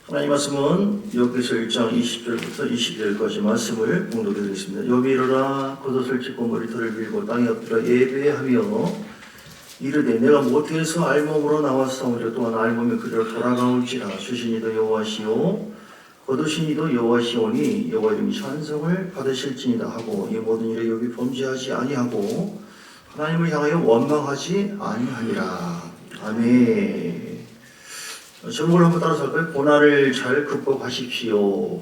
하나님 말씀은 여기서 1장 20절부터 22절까지 말씀을 공독해드리겠습니다. 여기 이르라 겉옷을 찢고 머리털을 밀고 땅에 엎드려 예배하며 이르되 내가 모태에서 알몸으로 나왔사오며 또한 알몸이 그대로 돌아가올지라. 주신이도 여호와시오 거두신이도 여호와시오니 여호와 이름이 찬송을 받으실지니라 하고 이 모든 일에 여기 범죄하지 아니하고 하나님을 향하여 원망하지 아니하니라. 아멘. 제목을 한번 따라서 할까요? 고난을 잘 극복하십시오.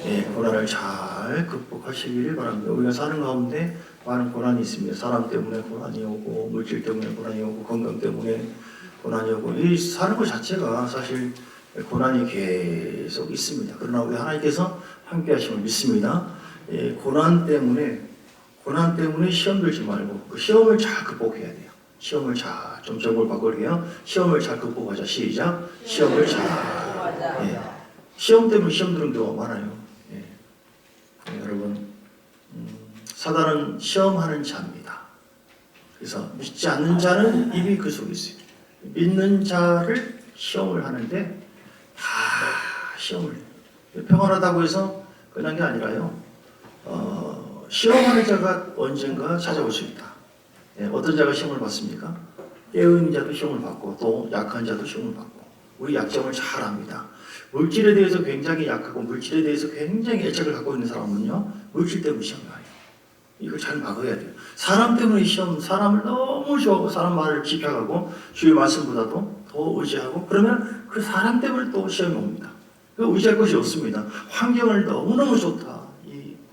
네, 고난을 잘 극복하시기를 바랍니다. 우리가 사는 가운데 많은 고난이 있습니다. 사람 때문에 고난이 오고, 물질 때문에 고난이 오고, 건강 때문에 고난이 오고, 이 사는 것 자체가 사실 고난이 계속 있습니다. 그러나 우리 하나님께서 함께 하심을 믿습니다. 고난 때문에 시험 들지 말고 그 시험을 잘 극복해야 돼요. 시험을 잘, 좀 제목을 바꿀게요. 시험을 잘 극복하자. 시작. 시험을 잘. 예. 시험 때문에 시험 드는 경우가 많아요. 예. 여러분, 사단은 시험하는 자입니다. 그래서 믿지 않는 자는 이미 그 속에 있어요. 믿는 자를 시험을 하는데 다 시험을 해요. 평안하다고 해서 끝난 게 아니라요. 시험하는 자가 언젠가 찾아올 수 있다. 예, 어떤 자가 시험을 받습니까? 깨어있는 자도 시험을 받고 또 약한 자도 시험을 받고 우리 약점을 잘 압니다. 물질에 대해서 굉장히 약하고 물질에 대해서 굉장히 애착을 갖고 있는 사람은요 물질 때문에 시험을 봐요. 이걸 잘 막아야 돼요. 사람 때문에 시험, 사람을 너무 좋아하고 사람 말을 지켜가고 주의 말씀보다도 더 의지하고 그러면 그 사람 때문에 또 시험이 옵니다. 의지할 것이 없습니다. 환경을 너무너무 좋다.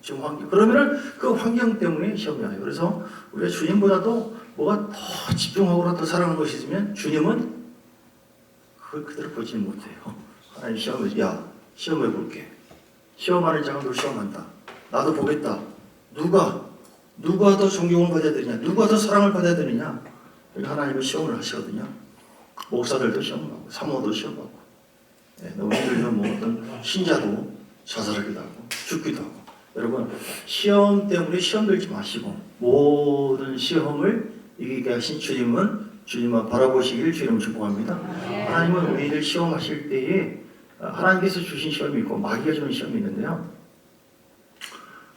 지금 환경. 그러면은 그 환경 때문에 시험이 와요. 그래서 우리가 주님보다도 뭐가 더 집중하고 더 사랑하는 것이 있으면 주님은 그걸 그대로 보지 못해요. 하나님 시험해 볼게. 시험하는 자가 널 시험한다. 나도 보겠다. 누가 더 존경을 받아야 되느냐? 누가 더 사랑을 받아야 되느냐? 하나님은 시험을 하시거든요. 목사들도 시험 받고, 사모도 시험 받고, 너무 힘들면 뭐 어떤 신자도 자살하기도 하고, 죽기도 하고. 여러분 시험 때문에 시험 들지 마시고 모든 시험을 이기게 하신 주님만 바라보시길 주님을 축복합니다. 하나님은 우리를 시험하실 때에 하나님께서 주신 시험이 있고 마귀가 주는 시험이 있는데요.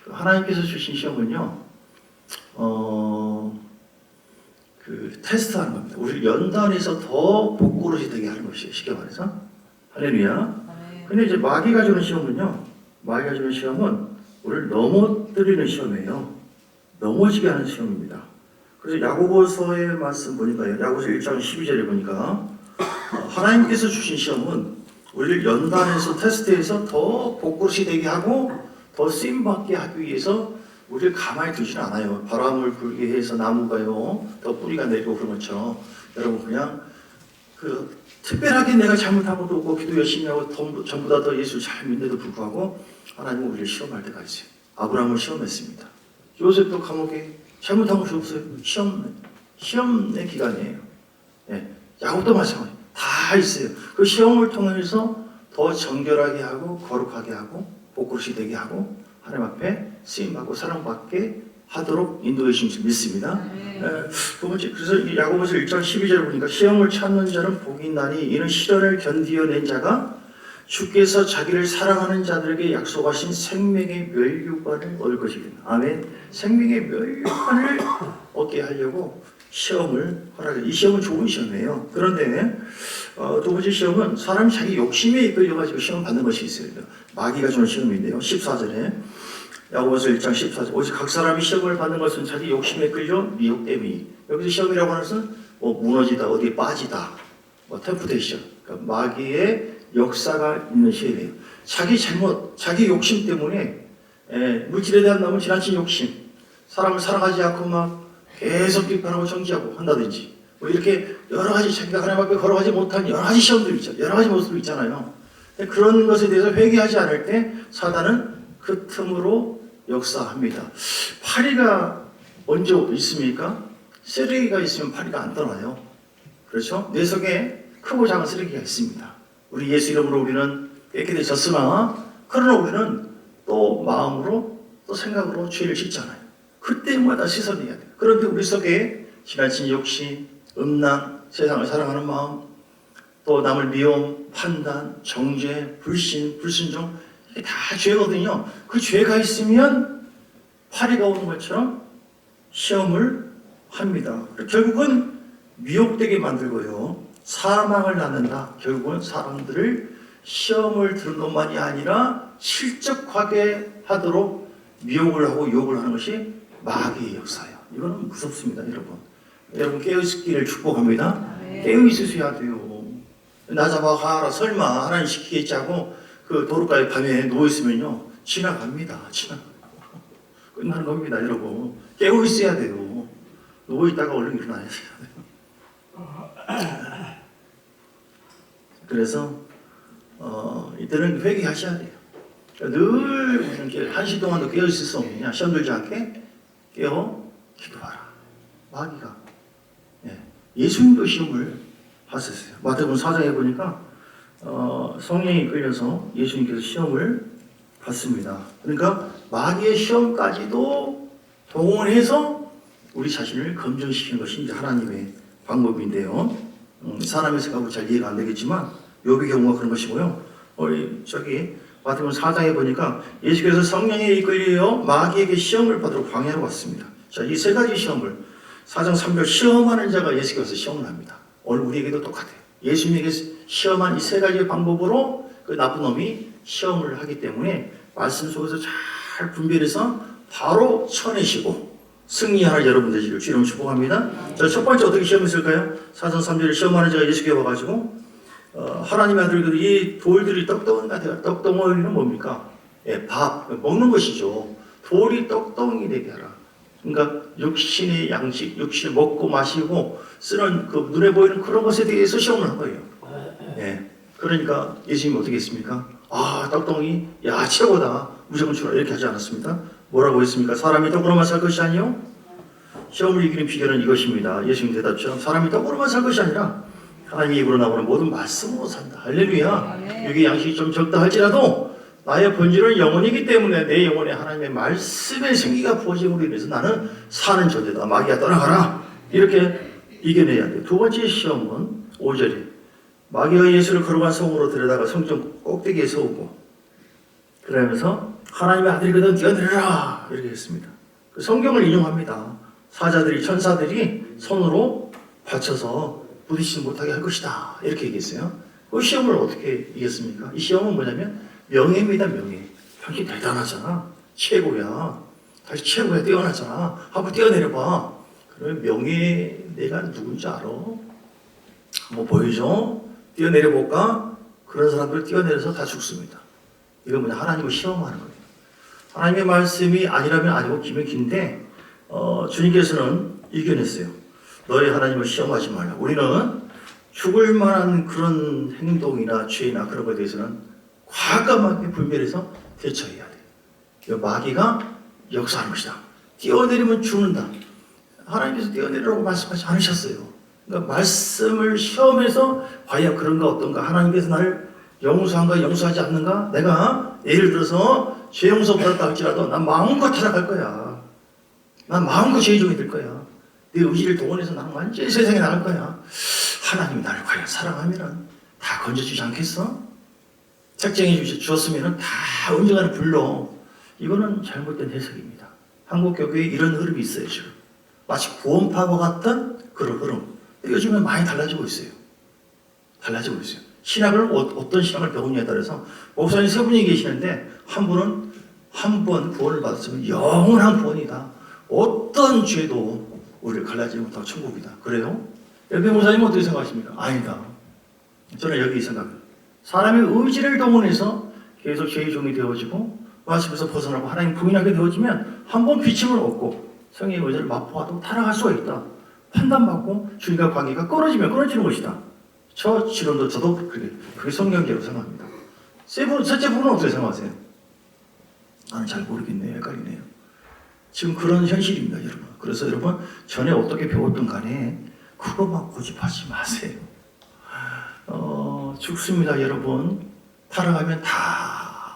하나님께서 주신 시험은요 그 테스트하는 겁니다. 우리를 연단해서 더 복그릇이 되게 하는 것이에요. 쉽게 말해서 할렐루야. 근데 이제 마귀가 주는 시험은 우리를 넘어뜨리는 시험이에요. 넘어지게 하는 시험입니다. 그래서 야고보서의 말씀 보니까 야고보서 1장 12절에 보니까 하나님께서 주신 시험은 우리를 연단해서 테스트해서 더 복그릇이 되게 하고 더 쓰임받게 하기 위해서 우리를 가만히 두지는 않아요. 바람을 불게 해서 나무가요 더 뿌리가 내리고 그런 것처럼 여러분 그냥 특별하게 내가 잘못한 것도 없고 기도 열심히 하고 전부 다 예수를 잘 믿는데도 불구하고 하나님은 우리를 시험할 때가 있어요. 아브라함을 시험했습니다. 요셉도 감옥에 잘못한 것이 없어요. 시험의 기간이에요. 야곱도 마찬가지예요. 다 있어요. 그 시험을 통해서 더 정결하게 하고 거룩하게 하고 복그릇이 되게 하고 하나님 앞에 쓰임받고 사랑받게 하도록 인도해 주신 믿습니다. 두 번째, 그래서 야고보서 1장 12절을 보니까 시험을 찾는 자는 복이 있나니 이는 시련을 견디어낸 자가 주께서 자기를 사랑하는 자들에게 약속하신 생명의 멸류관을 얻을 것이겠다. 아멘. 생명의 멸류관을 얻게 하려고 시험을 허락해. 이 시험은 좋은 시험이에요. 그런데 두 번째 시험은 사람이 자기 욕심에 이끌려가지고 시험 받는 것이 있어요. 마귀가 주는 시험인데요. 14절에 야고보서 1장 14절 오직 각 사람이 시험을 받는 것은 자기 욕심에 끌려 미혹됨이. 여기서 시험이라고 하는 것은 뭐 무너지다, 어디에 빠지다, 뭐 템프테이션, 그러니까 마귀의 역사가 있는 시험이에요. 자기 욕심 때문에 물질에 대한 너무 지나친 욕심, 사람을 사랑하지 않고 막 계속 비판하고 정지하고 한다든지 뭐 이렇게 여러 가지 자기가 하나님 앞에 걸어가지 못한 여러 가지 시험들이 있죠. 여러 가지 모습들이 있잖아요. 그런 것에 대해서 회개하지 않을 때 사단은 그 틈으로 역사합니다. 파리가 언제 있습니까? 쓰레기가 있으면 파리가 안 떠나요. 그렇죠? 내 속에 크고 작은 쓰레기가 있습니다. 우리 예수 이름으로 우리는 깨끗해졌으나 그러나 우리는 또 마음으로 또 생각으로 죄를 짓잖아요. 그때마다 씻어내야 돼요. 그런데 우리 속에 지나친 욕심, 음란, 세상을 사랑하는 마음, 또 남을 미움, 판단, 정죄, 불신, 불순종 이게 다 죄거든요. 그 죄가 있으면 파리가 오는 것처럼 시험을 합니다. 결국은 미혹되게 만들고요. 사망을 낳는다. 결국은 사람들을 시험을 드는 것만이 아니라 실적하게 하도록 미혹을 하고 유혹을 하는 것이 마귀의 역사예요. 이거는 무섭습니다, 여러분. 여러분 깨어있기를 축복합니다. 깨어있으셔야 돼요. 나 잡아가라 설마 하나님 시키겠지 하고 그 도로가에 밤에 누워있으면요 지나갑니다. 끝나는 겁니다, 여러분. 깨어있어야 돼요. 누워있다가 얼른 일어나야 돼요. 그래서 이때는 회개하셔야 돼요. 늘 이렇게 1시 동안도 깨어 있을 수 없느냐. 시험 들지 않게 깨어 기도하라. 마귀가 예수님도 시험을 하셨어요. 마태복음 4장에 보니까 성령이 끌려서 예수님께서 시험을 받습니다. 그러니까 마귀의 시험까지도 동원해서 우리 자신을 검증시키는 것이 이제 하나님의 방법인데요. 사람의 생각으로 잘 이해가 안 되겠지만 욥의 경우가 그런 것이고요. 저기 마태복음 4장에 보니까 예수께서 성령에 이끌려 마귀에게 시험을 받으러 광야로 왔습니다. 자, 이 세 가지 시험을 4장 3절 시험하는 자가 예수께서 시험을 합니다. 오늘 우리에게도 똑같아요. 예수님에게 시험한 이 세 가지 방법으로 그 나쁜 놈이 시험을 하기 때문에 말씀 속에서 잘 분별해서 바로 쳐내시고 승리하라 여러분 되시길 주님 축복합니다. 자, 첫 번째 어떻게 시험했을까요? 4장 3절에 시험하는 자가 예수께 와가지고 하나님의 아들 이 돌들이 떡덩이가 떡덩어리는 뭡니까? 밥 먹는 것이죠. 돌이 떡덩이 되게 하라. 그러니까 육신의 양식, 육신을 먹고 마시고 쓰는 그 눈에 보이는 그런 것에 대해서 시험을 한 거예요. 그러니까 예수님이 어떻게 했습니까? 아, 떡덩이, 야 최고다. 무조건 주라 이렇게 하지 않았습니다. 뭐라고 했습니까? 사람이 떡으로만 살 것이 아니요. 시험을 이기는 비결은 이것입니다. 예수님 대답처럼 사람이 떡으로만 살 것이 아니라 하나님의 입으로 나오는 모든 말씀으로 산다. 할렐루야. 여기 양식이 좀 적다 할지라도 나의 본질은 영혼이기 때문에 내 영혼에 하나님의 말씀의 생기가 부어짐으로 인해서 나는 사는 존재다. 마귀야 떠나가라. 이렇게 이겨내야 돼요. 두 번째 시험은 5절에 마귀가 예수를 거룩한 성으로 데려다가 성전 꼭대기에 세우고 그러면서 하나님의 아들이거든 뛰어내려라 이렇게 했습니다. 그 성경을 인용합니다. 사자들이 천사들이 손으로 받쳐서 부딪히지 못하게 할 것이다 이렇게 얘기했어요. 그 시험을 어떻게 이겼습니까? 이 시험은 뭐냐면 명예입니다. 명예. 당신 대단하잖아. 최고야. 다시 최고야. 뛰어나잖아. 한번 뛰어내려봐. 그러면 명예 내가 누군지 알아? 한번 보여줘. 뛰어내려볼까? 그런 사람들 뛰어내려서 다 죽습니다. 이건 뭐냐? 하나님을 시험하는 거예요. 하나님의 말씀이 아니라면 아니고 기면 긴데 주님께서는 이겨냈어요. 너희 하나님을 시험하지 말라. 우리는 죽을 만한 그런 행동이나 죄나 그런 것에 대해서는 과감하게 분별해서 대처해야 돼요. 마귀가 역사하는 것이다. 뛰어내리면 죽는다. 하나님께서 뛰어내리라고 말씀하지 않으셨어요. 그러니까 말씀을 시험해서 과연 그런가 어떤가 하나님께서 나를 용서한가 용서하지 않는가 내가 예를 들어서 죄 용서 받았다 할지라도 난 마음껏 타락할 거야. 난 마음껏 죄종이 될 거야. 내 의지를 동원해서 나는 완전히 세상에 나갈 거야. 하나님이 나를 과연 사랑하면 다 건져주지 않겠어? 책정해 주었으면 다 언젠가는 불러. 이거는 잘못된 해석입니다. 한국 교회에 이런 흐름이 있어요. 지금 마치 구원파와 같은 그런 흐름. 요즘은 많이 달라지고 있어요. 달라지고 있어요. 신학을 어떤 신학을 배우느냐에 따라서 목사님 세 분이 계시는데 한 분은 한 번 구원을 받았으면 영원한 구원이다. 어떤 죄도 우리를 갈라지지 못하고 천국이다. 그래요? 옆에 목사님은 어떻게 생각하십니까? 아니다. 저는 여기 생각해요. 사람의 의지를 동원해서 계속 죄의 종이 되어지고 말씀에서 벗어나고 하나님 부인하게 되어지면 한 번 비침을 얻고 성령의 의지를 맛보아도 타락할 수가 있다. 판단받고 주님과 관계가 끊어지면 끊어지는 것이다. 저 지금도 저도 그게 성경제로 생각합니다. 셋째 부분은 어떻게 생각하세요? 나는 잘 모르겠네요. 헷갈리네요. 지금 그런 현실입니다, 여러분. 그래서 여러분 전에 어떻게 배웠던 간에 그거 막 고집하지 마세요. 죽습니다, 여러분. 타락하면 다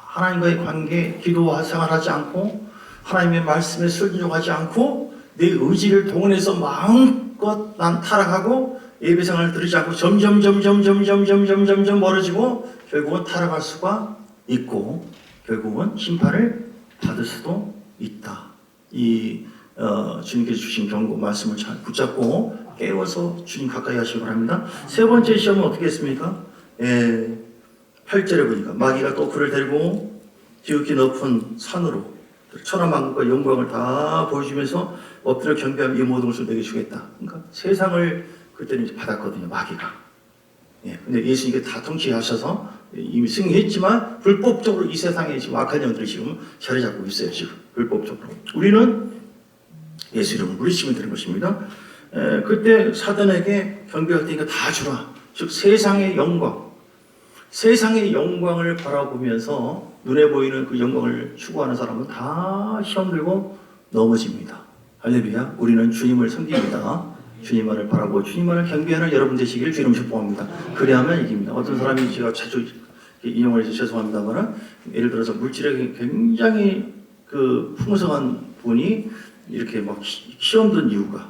하나님과의 관계, 기도와 생활하지 않고 하나님의 말씀에 순종하지 않고 내 의지를 동원해서 마음껏 난 타락하고 예배생활을 들이지 않고 점점 멀어지고 결국은 타락할 수가 있고 결국은 심판을 받을 수도 있다. 주님께서 주신 경고 말씀을 잘 붙잡고 깨워서 주님 가까이 하시기 바랍니다. 세 번째 시험은 어떻게 했습니까? 8절에 보니까 마귀가 또 그를 데리고 지극히 높은 산으로 천하만국과 영광을 다 보여주면서 엎드려 경배하며 이 모든 것을 내게 주겠다. 그러니까 세상을 그때는 이제 받았거든요, 마귀가. 근데 예수님께 다 통치하셔서 이미 승리했지만 불법적으로 이 세상에 지금 악한 영들이 지금 자리 잡고 있어요, 지금 불법적으로. 우리는 예수 이름을 물리치면 되는 것입니다. 그때 사단에게 경배할 테니까 다 주라. 즉 세상의 영광을 바라보면서 눈에 보이는 그 영광을 추구하는 사람은 다 시험 들고 넘어집니다. 할렐루야. 우리는 주님을 섬깁니다. 주님만을 바라보고 주님만을 경배하는 여러분 되시길 주님 축복합니다. 그래야만 이깁니다. 어떤 사람이 제가 자주 인용을 해서 죄송합니다만 예를 들어서 물질에 굉장히 그 풍성한 분이 이렇게 막 시험 든 이유가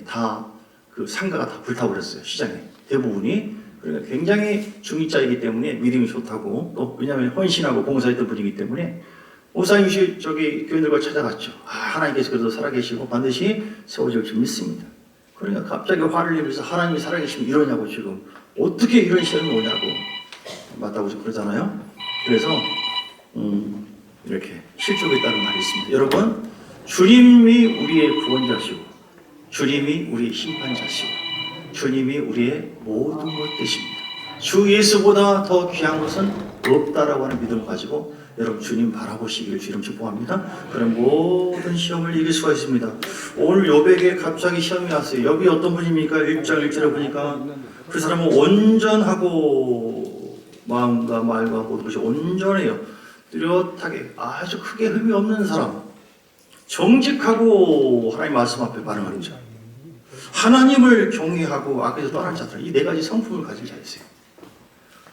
다 그 상가가 다 불타버렸어요. 시장에 대부분이. 그러니까 굉장히 중위자이기 때문에 믿음이 좋다고 또 왜냐하면 헌신하고 봉사했던 분이기 때문에 목사님이 저기 교인들과 찾아갔죠. 하나님께서 그래도 살아계시고 반드시 세워질 줄 믿습니다. 그러니까 갑자기 화를 내면서 하나님이 살아계시면 이러냐고 지금 어떻게 이런 시험이 오냐고 맞다고 그러잖아요. 그래서 이렇게 실족했다는 말이 있습니다. 여러분 주님이 우리의 구원자시고 주님이 우리의 심판자시고 주님이 우리의 모든 것 되십니다. 주 예수보다 더 귀한 것은 없다라고 하는 믿음을 가지고 여러분 주님 바라보시기를 주님 축복합니다. 그런 모든 시험을 이길 수가 있습니다. 오늘 욥에게 갑자기 시험이 왔어요. 욥이 어떤 분입니까? 1장 1절에 보니까 그 사람은 온전하고 마음과 말과 모든 것이 온전해요. 뚜렷하게 아주 크게 흠이 없는 사람, 정직하고 하나님 말씀 앞에 반응하는 자, 하나님을 경외하고 악에서 떠난 자들, 이 네 가지 성품을 가진 자였어요.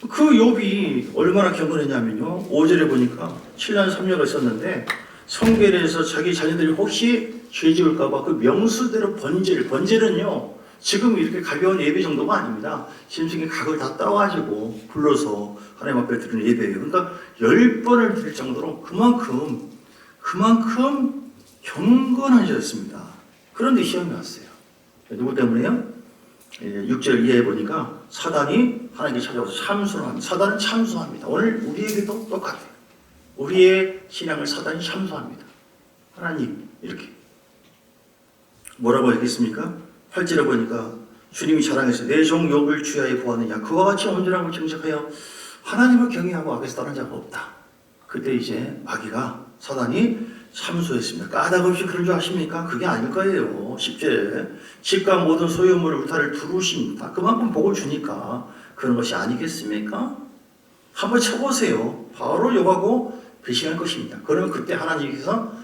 그 욥이 얼마나 경건했냐면요. 5절에 보니까 7년 3년을 썼는데 성결에서 자기 자녀들이 혹시 죄 지을까봐 그 명수대로 번제는요. 지금 이렇게 가벼운 예배 정도가 아닙니다. 심승의 각을 다 따가지고 불러서 하나님 앞에 드리는 예배예요. 그러니까 10번을 드릴 정도로 그만큼 경건한 자였습니다. 그런데 시험이 왔어요. 누구 때문에요? 6절 이하에 보니까 사단이 하나님께 찾아와서 참수를 합니다. 사단은 참수합니다. 오늘 우리에게도 똑같아요. 우리의 신앙을 사단이 참수합니다. 하나님 이렇게 뭐라고 하겠습니까? 8절에 보니까 주님이 자랑해서 내 종 욥을 주야에 보았느냐 그와 같이 온전하고 정직하여 하나님을 경외하고 악에서 떠난 자가 없다. 그때 이제 마귀가 사단이 참수했습니다. 까닭 없이 그런 줄 아십니까? 그게 아닐 거예요. 10절에 집과 모든 소유물을 울타리를 두르십니다. 그만큼 복을 주니까 그런 것이 아니겠습니까? 한번 쳐보세요. 바로 욥하고 배신할 것입니다. 그러면 그때 하나님께서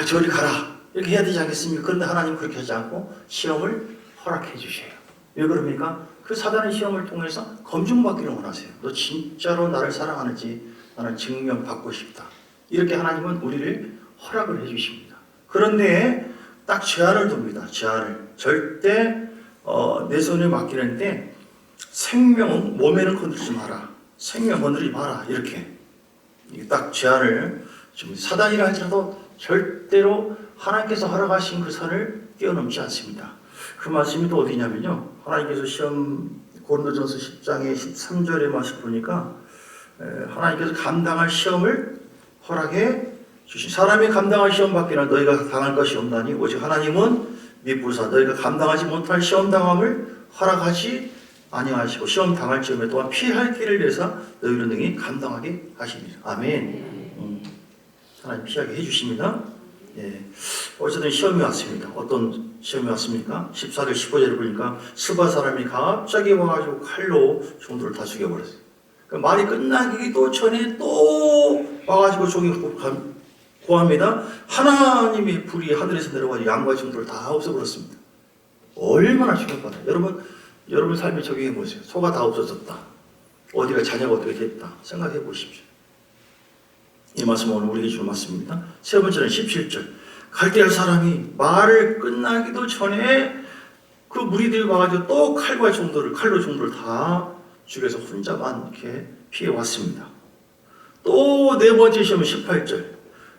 저리 가라 이렇게 해야 되지 않겠습니까? 그런데 하나님 그렇게 하지 않고 시험을 허락해 주셔요. 왜 그럽니까? 그 사단의 시험을 통해서 검증받기를 원하세요. 너 진짜로 나를 사랑하는지 나는 증명받고 싶다. 이렇게 하나님은 우리를 허락을 해주십니다. 그런데 딱 제한을 둡니다. 제한을. 절대 내 손에 맡기는데 생명은 몸에는 건드리지 마라. 생명 건드리지 마라. 이렇게 딱 제한을 좀 사단이라 할지라도 절대로 하나님께서 허락하신 그 선을 뛰어넘지 않습니다. 그 말씀이 또 어디냐면요. 하나님께서 고린도전서 10장의 13절의 말씀 보니까 하나님께서 감당할 시험을 허락해 주신 사람이 감당할 시험 받기는 너희가 당할 것이 없나니 오직 하나님은 미쁘사 너희가 감당하지 못할 시험 당함을 허락하지 아니하시고 시험 당할 점에 또한 피할 길을 내서 너희를 능히 감당하게 하십니다. 아멘. 하나님 피하게 해주십니다. 어쨌든 시험이 왔습니다. 어떤 시험이 왔습니까? 14절 15절을 보니까 스바 사람이 갑자기 와가지고 칼로 종들을 다 죽여버렸어요. 그러니까 말이 끝나기도 전에 또 와가지고 종이 고합니다. 하나님의 불이 하늘에서 내려와서 양과 종들을 다 없애버렸습니다. 얼마나 충격받아요. 여러분 삶에 적용해 보세요. 소가 다 없어졌다. 어디가 자녀가 어떻게 됐다. 생각해 보십시오. 이 말씀은 오늘 우리에게 주는 말씀입니다. 세 번째는 17절. 갈대아 사람이 말을 끝나기도 전에 그 무리들이 와가지고 또 칼로 종도를 다 죽여서 혼자만 이렇게 피해왔습니다. 또 네 번째 시험은 18절.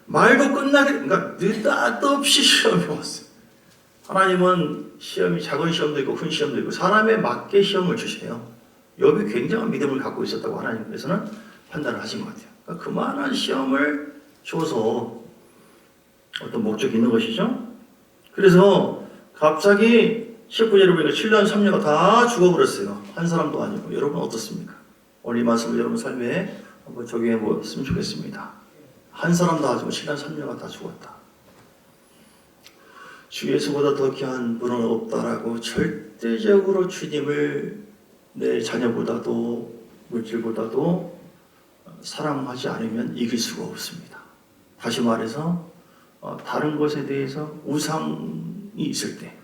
말도 그러니까 느닷없이 시험이 왔어요. 하나님은 시험이 작은 시험도 있고 큰 시험도 있고 사람에 맞게 시험을 주세요. 욥이 굉장한 믿음을 갖고 있었다고 하나님께서는 판단을 하신 것 같아요. 그러니까 그만한 시험을 줘서 어떤 목적이 있는 것이죠. 그래서 갑자기 19절에 보니까 7년 3녀가 다 죽어버렸어요. 한 사람도 아니고. 여러분 어떻습니까? 오늘 이 말씀을 여러분 삶에 한번 적용해 보았으면 좋겠습니다. 한 사람도 아니고 7년 3녀가 다 죽었다. 주 예수보다 더 귀한 분은 없다라고 절대적으로 주님을 내 자녀보다도 물질보다도 사랑하지 않으면 이길 수가 없습니다. 다시 말해서 다른 것에 대해서 우상이 있을 때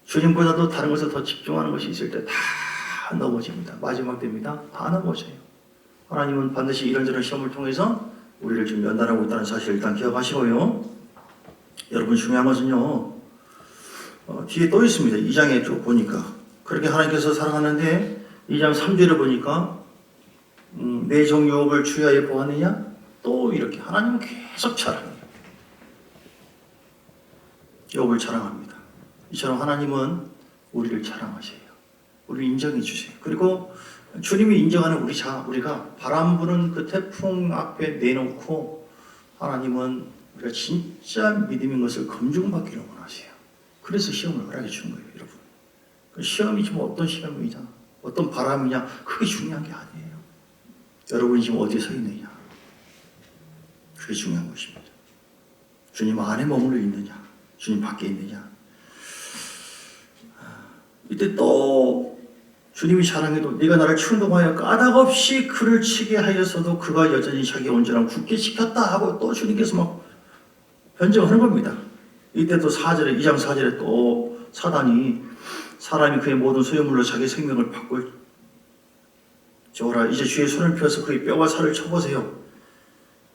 주님보다도 다른 것에 더 집중하는 것이 있을 때 다 넘어집니다. 마지막 때입니다. 다 넘어져요. 하나님은 반드시 이런저런 시험을 통해서 우리를 지금 연단하고 있다는 사실을 일단 기억하시고요. 여러분 중요한 것은요. 뒤에 또 있습니다. 2장에 쭉 보니까 그렇게 하나님께서 사랑하는데 2장 3절에 보니까 내 종 욥을 주야에 보았느냐? 또 이렇게 하나님은 계속 자랑해요. 욥을 자랑합니다. 이처럼 하나님은 우리를 자랑하세요. 우리를 인정해 주세요. 그리고 주님이 인정하는 우리가 바람 부는 그 태풍 앞에 내놓고 하나님은 우리가 진짜 믿음인 것을 검증받기를 원하세요. 그래서 시험을 허락해 주는 거예요, 여러분. 그 시험이 지금 어떤 시험이냐, 어떤 바람이냐, 그게 중요한 게 아니에요. 여러분이 지금 어디에 서 있느냐, 그게 중요한 것입니다. 주님 안에 머물러 있느냐, 주님 밖에 있느냐. 이때 또 주님이 자랑해도 네가 나를 충동하여 까닭없이 그를 치게 하였어도 그가 여전히 자기 온전함 굳게 지켰다 하고 또 주님께서 막 변증하는 겁니다. 이때 또 4절에 2장 4절에 또 사단이 사람이 그의 모든 소유물로 자기 생명을 바꿀 저라 이제 주의 손을 펴서 그의 뼈와 살을 쳐보세요.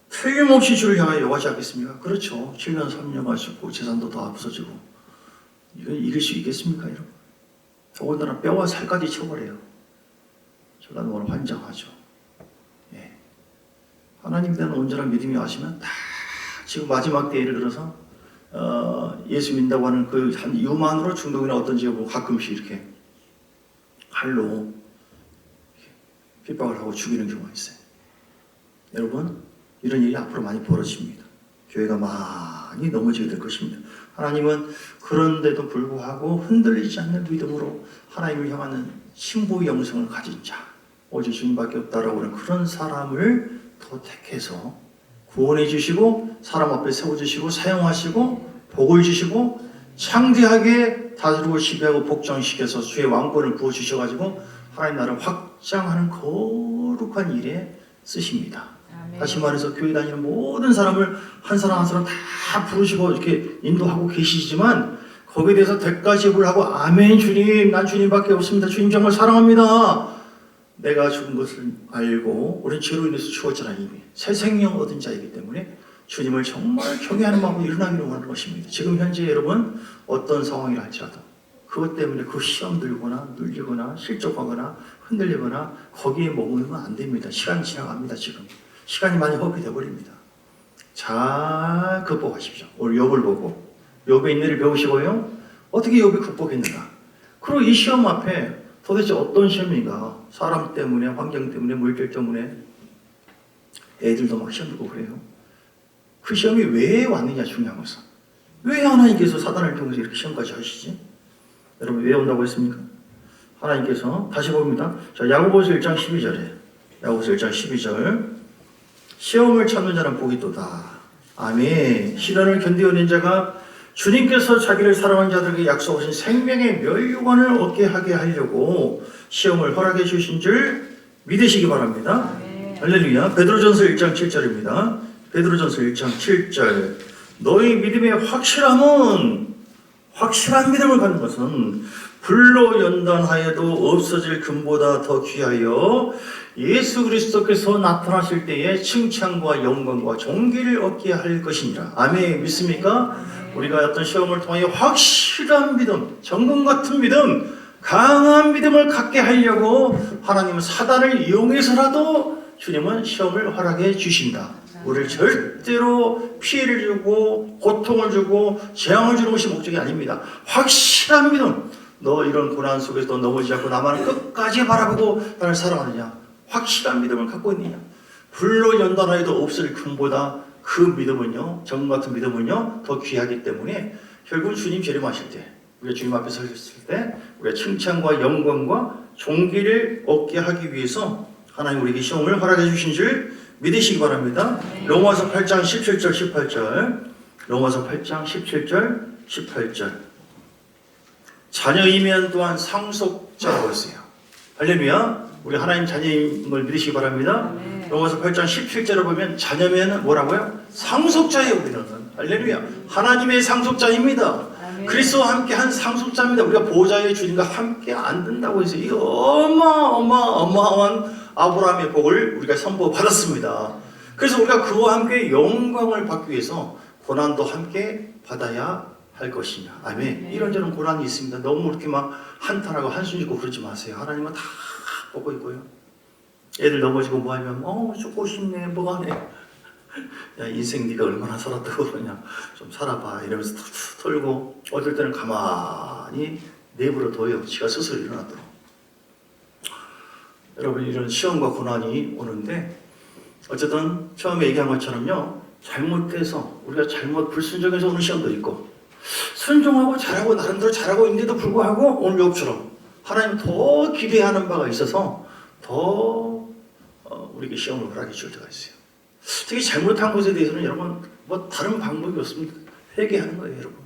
틀림없이 주를 향하여 요구하지 않겠습니까? 그렇죠. 7년 3년만 죽고 재산도 다 없어지고 이걸 이길 수 있겠습니까, 여러분? 더군다나 뼈와 살까지 쳐버려요. 제가 너무 환장하죠. 예. 하나님에 대한 온전한 믿음이 와시면 다 지금 마지막 때에 이르러서 예수 믿는다고 하는 그 한 이유만으로 중독이나 어떤지 보고 가끔씩 이렇게 칼로 핍박을 하고 죽이는 경우가 있어요. 여러분 이런 일이 앞으로 많이 벌어집니다. 교회가 많이 넘어지게 될 것입니다. 하나님은 그런데도 불구하고 흔들리지 않는 믿음으로 하나님을 향하는 신부의 영성을 가진 자, 오직 주님밖에 없다라고 하는 그런 사람을 더 택해서 구원해 주시고 사람 앞에 세워주시고 사용하시고 복을 주시고 창대하게 다스리고 지배하고 복장시켜서 주의 왕권을 부어주셔가지고 하나님 나라를 확장하는 거룩한 일에 쓰십니다. 다시 말해서 교회 다니는 모든 사람을 한 사람 한 사람 다 부르시고 이렇게 인도하고 계시지만 거기에 대해서 대가 지불을 하고 아멘 주님 난 주님밖에 없습니다. 주님 정말 사랑합니다. 내가 죽은 것을 알고 우리는 죄로 인해서 죽었잖아 이미. 새 생명 얻은 자이기 때문에 주님을 정말 경외하는 마음으로 일어나기를 원하는 것입니다. 지금 현재 여러분 어떤 상황이라 할지라도 그것 때문에 그 시험 들거나 눌리거나 실족하거나 흔들리거나 거기에 머물면 안 됩니다. 시간이 지나갑니다. 지금. 시간이 많이 허비되어 버립니다. 잘 극복하십시오. 오늘 욥을 보고 욥의 인내를 배우시고요. 어떻게 욥이 극복했는가? 그리고 이 시험 앞에 도대체 어떤 시험인가? 사람 때문에, 환경 때문에, 물질 때문에 애들도 막 시험 들고 그래요. 그 시험이 왜 왔느냐 중요한 것은. 왜 하나님께서 사단을 통해서 이렇게 시험까지 하시지? 여러분 왜 온다고 했습니까? 하나님께서 다시 봅니다. 자, 야고보서 1장 12절에 야고보서 1장 12절 시험을 참는 자는 복이 있도다. 아멘. 시련을 견디어낸 자가 주님께서 자기를 사랑하는 자들에게 약속하신 생명의 멸류관을 얻게 하게 하려고 시험을 허락해 주신 줄 믿으시기 바랍니다. 할렐루야. 베드로전서 1장 7절입니다. 베드로전서 1장 7절 너희 믿음의 확실한 믿음을 갖는 것은 불로 연단하여도 없어질 금보다 더 귀하여 예수 그리스도께서 나타나실 때에 칭찬과 영광과 존귀를 얻게 할 것이니라. 아멘. 믿습니까? 우리가 어떤 시험을 통해 확실한 믿음, 정금 같은 믿음, 강한 믿음을 갖게 하려고 하나님은 사단을 이용해서라도 주님은 시험을 허락해 주신다. 우리를 절대로 피해를 주고 고통을 주고 재앙을 주는 것이 목적이 아닙니다. 확실한 믿음. 너 이런 고난 속에서 넘어지지 않고 나만 끝까지 바라보고 나를 사랑하느냐. 확실한 믿음을 갖고 있느냐. 불로 연단하여도 없을 금보다 그 믿음은요, 정금 같은 믿음은요, 더 귀하기 때문에 결국 주님 재림하실 때, 우리가 주님 앞에 섰을 때 우리가 칭찬과 영광과 존귀를 얻게 하기 위해서 하나님 우리에게 시험을 허락해 주신 줄 믿으시기 바랍니다. 로마서 8장 17절 18절 로마서 8장 17절 18절 자녀이면 또한 상속자라고 했어요. 할렐루야. 우리 하나님 자녀임을 믿으시기 바랍니다. 로마서 8장 17절을 보면 자녀면 뭐라고요? 상속자예요. 우리는 할렐루야. 하나님의 상속자입니다. 그리스도와 함께 한 상속자입니다. 우리가 보좌의 주님과 함께 앉는다고 해서 이 어마어마한 아브라함의 복을 우리가 선포받았습니다. 그래서 우리가 그와 함께 영광을 받기 위해서 고난도 함께 받아야 할 것이냐. 아멘. 이런저런 고난이 있습니다. 너무 이렇게 막 한탄하고 한숨 짓고 그러지 마세요. 하나님은 다 보고 있고요. 애들 넘어지고 뭐하면 죽고 싶네 뭐가 하네. 야, 인생 네가 얼마나 살았다고 그러냐. 좀 살아봐 이러면서 툭툭 털고 어떨 때는 가만히 내버려 둬요. 지가 스스로 일어나도록. 여러분 이런 시험과 고난이 오는데 어쨌든 처음에 얘기한 것처럼요. 잘못해서 우리가 잘못 불순종해서 오는 시험도 있고 순종하고 잘하고 나름대로 잘하고 있는데도 불구하고 오늘 욥처럼 하나님 더 기대하는 바가 있어서 더 우리에게 시험을 허락해 줄 때가 있어요. 특히 잘못한 것에 대해서는 여러분 뭐 다른 방법이 없습니다. 회개하는 거예요, 여러분.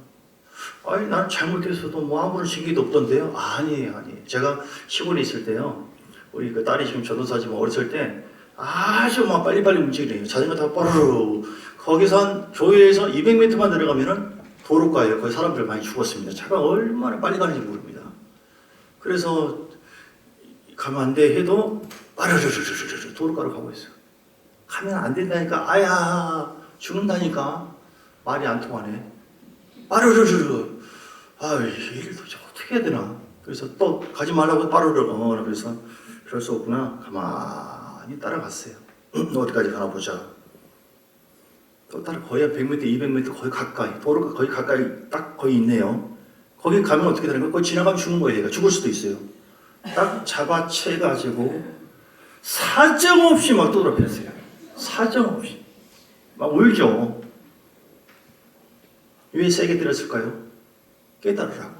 아니 나는 잘못해서도 뭐 아무런 징계도 없던데요. 아니에요. 제가 시골에 있을 때요. 우리 그 딸이 지금 전도사지만 어렸을 때 아주 막 빨리빨리 움직이래요. 자전거 타고 빠르르. 거기서 한 교회에서 200m만 내려가면은 도로가예요. 거기 사람들 많이 죽었습니다. 차가 얼마나 빨리 가는지 모릅니다. 그래서 가면 안 돼 해도 빠르르르르르 도로가로 가고 있어요. 가면 안 된다니까 아야 죽는다니까 말이 안 통하네. 빠르르르르 얘를 도대체 어떻게 해야 되나. 그래서 또 가지 말라고 빠르르르 그래서 그럴 수 없구나. 가만히 따라갔어요. 어디까지 가나 보자. 또 따라 거의 한 100m, 200m 거의 가까이 도로가 거의 가까이 딱 거의 있네요. 거기 가면 어떻게 되는 거예요? 거기 지나가면 죽는 거예요. 얘가 죽을 수도 있어요. 딱 잡아채가지고 사정없이 막 떠들어댔어요. 사정없이 막 울죠. 왜 세게 때렸을까요? 깨달으라고.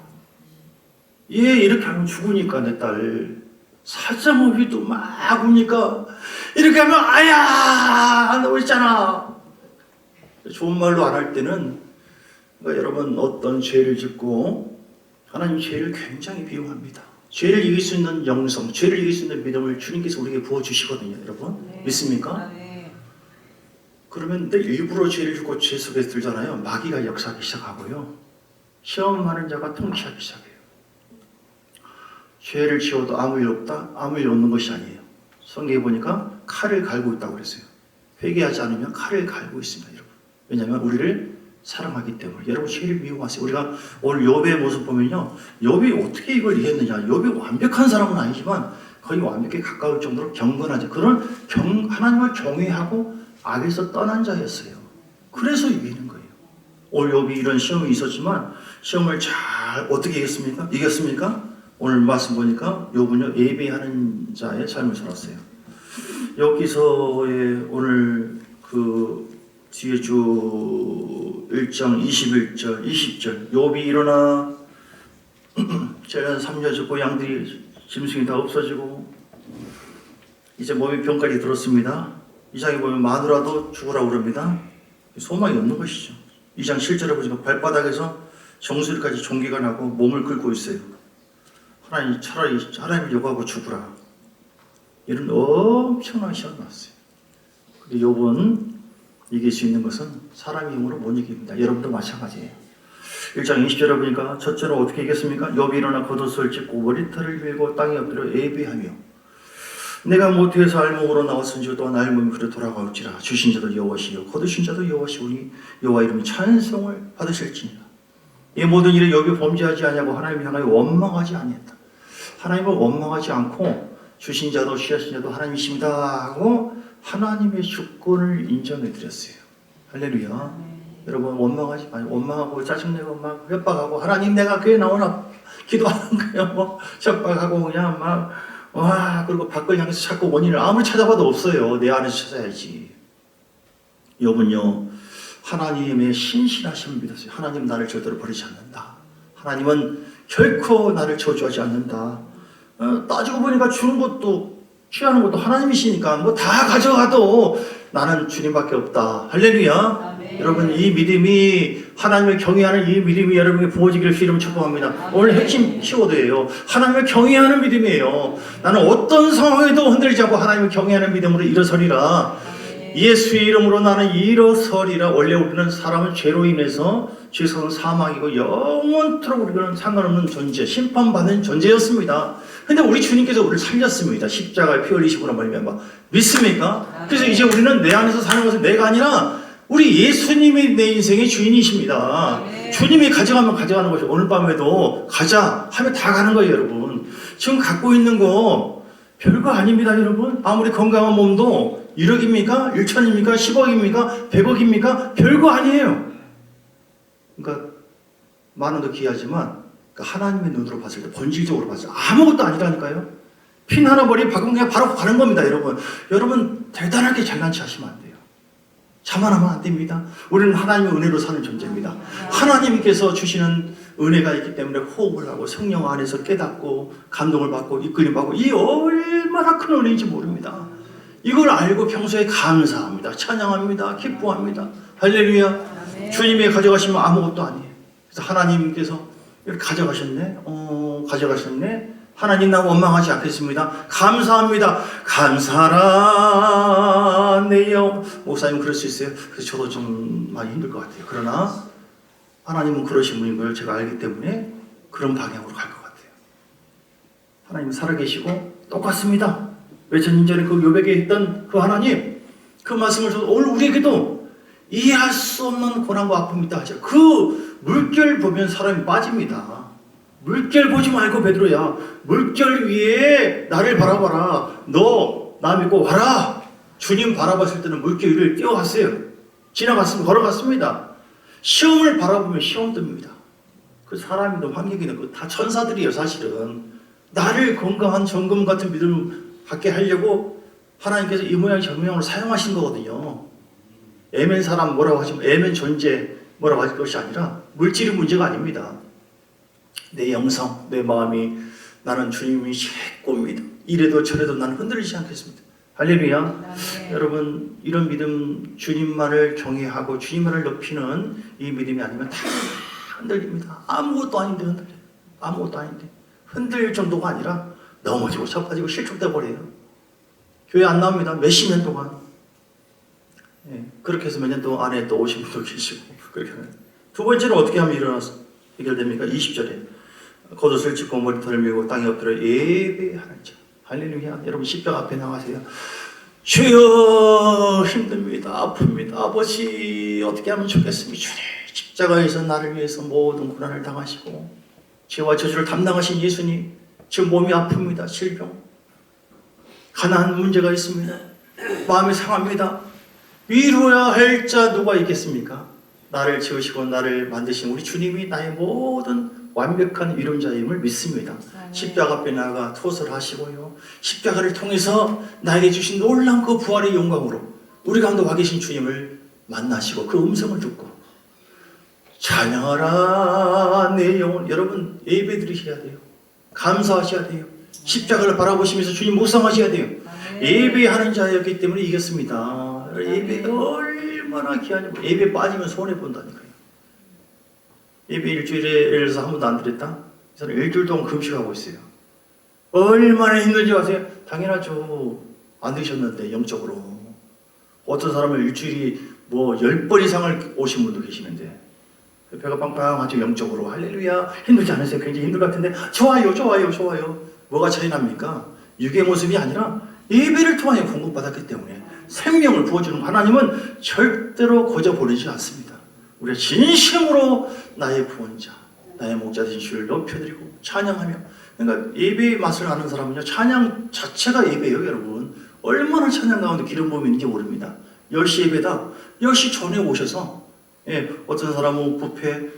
얘 이렇게 하면 죽으니까 내 딸 사정없이 또 막 우니까 이렇게 하면 아야 너 있잖아. 좋은 말로 안 할 때는 그러니까 여러분 어떤 죄를 짓고 하나님 죄를 굉장히 비용합니다. 죄를 이길 수 있는 영성, 죄를 이길 수 있는 믿음을 주님께서 우리에게 부어주시거든요. 여러분 믿습니까? 그러면 늘 일부러 죄를 짓고 죄 속에 들잖아요. 마귀가 역사하기 시작하고요. 시험하는 자가 통치하기 시작해요. 죄를 지어도 아무 일 없다? 아무 일 없는 것이 아니에요. 성경에 보니까 칼을 갈고 있다고 그랬어요. 회개하지 않으면 칼을 갈고 있습니다. 여러분. 왜냐하면 우리를 사랑하기 때문에. 여러분 죄를 미워하세요. 우리가 오늘 욥의 모습 보면요. 욥이 어떻게 이걸 이겼느냐. 욥이 완벽한 사람은 아니지만 거의 완벽에 가까울 정도로 경건하죠. 그런 하나님을 경외하고 악에서 떠난 자였어요. 그래서 이기는 거예요. 오늘 욥이 이런 시험이 있었지만 시험을 잘 어떻게 이겼습니까? 오늘 말씀 보니까 욥은요 예배하는 자의 삶을 살았어요. 여기서의 오늘 그 뒤에 주 1장 21절 20절 욥이 일어나 재난 3년 죽고 양들이 짐승이 다 없어지고 이제 몸에 병까지 들었습니다. 2장에 보면 마누라도 죽으라고 그럽니다. 소망이 없는 것이죠. 2장 7절에 보니까 발바닥에서 정수리까지 종기가 나고 몸을 긁고 있어요. 하나님 차라리 하나님을 요구하고 죽으라. 이런 엄청난 시험이 왔어요. 근데 욥은 이길 수 있는 것은 사람의 힘으로 못 이깁니다. 여러분도 마찬가지예요. 1장 20절에 보니까 첫째로 어떻게 이겼습니까? 욥이 일어나 겉옷을 찢고 머리털을 밀고 땅에 엎드려 예배하며 내가 모태에서 알몸으로 나왔은지 또한 알몸이 그로 돌아가올지라. 주신 자도 여호와시요 거두신 자도 여호와시오니 여호와 이름이 찬송을 받으실지니라. 이 모든 일에 여비 범죄하지 아니하고 하나님을 향하여 원망하지 아니했다. 하나님을 원망하지 않고 주신 자도 취하신 자도 하나님이십니다 하고 하나님의 주권을 인정해 드렸어요. 할렐루야. 여러분 원망하지 마요. 원망하고 짜증내고 막 협박하고 하나님 내가 교회 나오나 기도하는 거예요. 뭐 협박하고 그냥 막 그리고 밖을 향해서 자꾸 원인을 아무리 찾아봐도 없어요. 내 안에서 찾아야지. 욥은요 하나님의 신실하심을 믿었어요. 하나님 나를 절대로 버리지 않는다. 하나님은 결코 나를 저주하지 않는다. 따지고 보니까 주는 것도 취하는 것도 하나님이시니까 뭐 다 가져가도 나는 주님밖에 없다. 할렐루야. 여러분 이 믿음이 하나님을 경외하는 이 믿음이 여러분에게 부어지기를 주 이름으로 축복합니다. 오늘 핵심 키워드예요. 하나님을 경외하는 믿음이에요. 나는 어떤 상황에도 흔들리지 않고 하나님을 경외하는 믿음으로 일어서리라. 예수의 이름으로 나는 일어서리라. 원래 우리는 사람은 죄로 인해서 죄성은 사망이고 영원토록 우리는 상관없는 존재, 심판받는 존재였습니다. 근데 우리 주님께서 우리를 살렸습니다. 십자가에 피 흘리시고 말미암아. 믿습니까? 그래서 이제 우리는 내 안에서 사는 것은 내가 아니라 우리 예수님이 내 인생의 주인이십니다. 주님이 가져가면 가져가는 것이 오늘 밤에도 가자 하면 다 가는 거예요. 여러분 지금 갖고 있는 거 별거 아닙니다. 여러분 아무리 건강한 몸도 1억입니까? 1천입니까? 10억입니까? 100억입니까? 별거 아니에요. 그러니까 많은 도 귀하지만 하나님의 눈으로 봤을 때 본질적으로 봤을 때 아무것도 아니라니까요. 핀 하나 버리 박으면 그냥 바로 가는 겁니다. 여러분 대단하게 잘난치 하시면 안 돼요. 자만하면 안 됩니다. 우리는 하나님의 은혜로 사는 존재입니다. 하나님께서 주시는 은혜가 있기 때문에 호흡을 하고 성령 안에서 깨닫고 감동을 받고 이끌림 받고 이 얼마나 큰 은혜인지 모릅니다. 이걸 알고 평소에 감사합니다. 찬양합니다. 기뻐합니다. 할렐루야. 주님이 가져가시면 아무것도 아니에요. 그래서 하나님께서 이렇게 가져가셨네. 가져가셨네. 하나님 나 원망하지 않겠습니다. 감사합니다. 감사라 내 영. 목사님 그럴 수 있어요. 그래서 저도 좀 많이 힘들 것 같아요. 그러나 하나님은 그러신 분인 걸 제가 알기 때문에 그런 방향으로 갈 것 같아요. 하나님 살아계시고 똑같습니다. 몇천 년 전에 그 욥에게 했던 그 하나님 그 말씀을 오늘 우리에게도 이해할 수 없는 고난과 아픔이 있다 하죠. 그 물결 보면 사람이 빠집니다. 물결 보지 말고 베드로야 물결 위에 나를 바라봐라. 너 나 믿고 와라. 주님 바라봤을 때는 물결 위를 뛰어갔어요. 지나갔으면 걸어갔습니다. 시험을 바라보면 시험 듭니다. 그 사람이든 환경이든 그 다 천사들이에요. 사실은 나를 건강한 정금 같은 믿음 갖게 하려고 하나님께서 이 모양 저 모양으로 사용하신 거거든요. 애맨 사람 뭐라고 하시면 애맨 존재 뭐라고 하실 것이 아니라 물질이 문제가 아닙니다. 내 영성, 내 마음이 나는 주님이 최고입니다. 이래도 저래도 나는 흔들리지 않겠습니다. 할렐루야. 여러분 이런 믿음 주님만을 경외하고 주님만을 높이는 이 믿음이 아니면 다 흔들립니다. 아무것도 아닌데 흔들려요. 아무것도 아닌데 흔들릴 정도가 아니라 넘어지고 쳐빠지고 실족돼 버려요. 교회 안 나옵니다. 몇십 년 동안. 그렇게 해서 몇 년 동안 안에 또 오신 분도 계시고 그렇게 하면 두 번째는 어떻게 하면 일어나서 해결됩니까? 20절에 겉옷을 찢고 머리털을 밀고 땅에 엎드려 예배하는 자. 할렐루야. 여러분 십자가 앞에 나가세요. 주여 힘듭니다. 아픕니다. 아버지 어떻게 하면 좋겠습니까? 주님 십자가에서 나를 위해서 모든 고난을 당하시고 죄와 저주를 담당하신 예수님 지금 몸이 아픕니다. 질병 가난한 문제가 있습니다. 마음이 상합니다. 위로야 할 자 누가 있겠습니까? 나를 지으시고 나를 만드신 우리 주님이 나의 모든 완벽한 위로자임을 믿습니다. 십자가 앞에 나가 토설하시고요. 십자가를 통해서 나에게 주신 놀라운 그 부활의 영광으로 우리 가운데 와 계신 주님을 만나시고 그 음성을 듣고 찬양하라 내 영혼. 여러분 예배 드리셔야 돼요. 감사하셔야 돼요. 십자가를 바라보시면서 주님 묵상하셔야 돼요. 예배하는 자였기 때문에 이겼습니다. 예배가 얼마나 귀하냐고. 예배 빠지면 손해본다니까요. 예배 일주일에 예를 들어서 한 번도 안 드렸다? 저는 일주일 동안 금식하고 있어요. 얼마나 힘든지 아세요? 당연하죠. 안 드셨는데 영적으로. 어떤 사람은 일주일이 뭐 10번 이상을 오신 분도 계시는데 배가 빵빵하죠. 영적으로. 할렐루야. 힘들지 않으세요? 굉장히 힘들 것 같은데 좋아요. 뭐가 차이 납니까? 육의 모습이 아니라 예배를 통하여 공급받았기 때문에 생명을 부어주는 하나님은 절대로 거저 버리지 않습니다. 우리가 진심으로 나의 구원자, 나의 목자 되신 주를 높여드리고 찬양하며, 그러니까 예배의 맛을 아는 사람은요, 찬양 자체가 예배예요. 여러분 얼마나 찬양 가운데 기름 부음이 있는지 모릅니다. 10시 예배다, 10시 전에 오셔서, 어떤 사람은 뷔페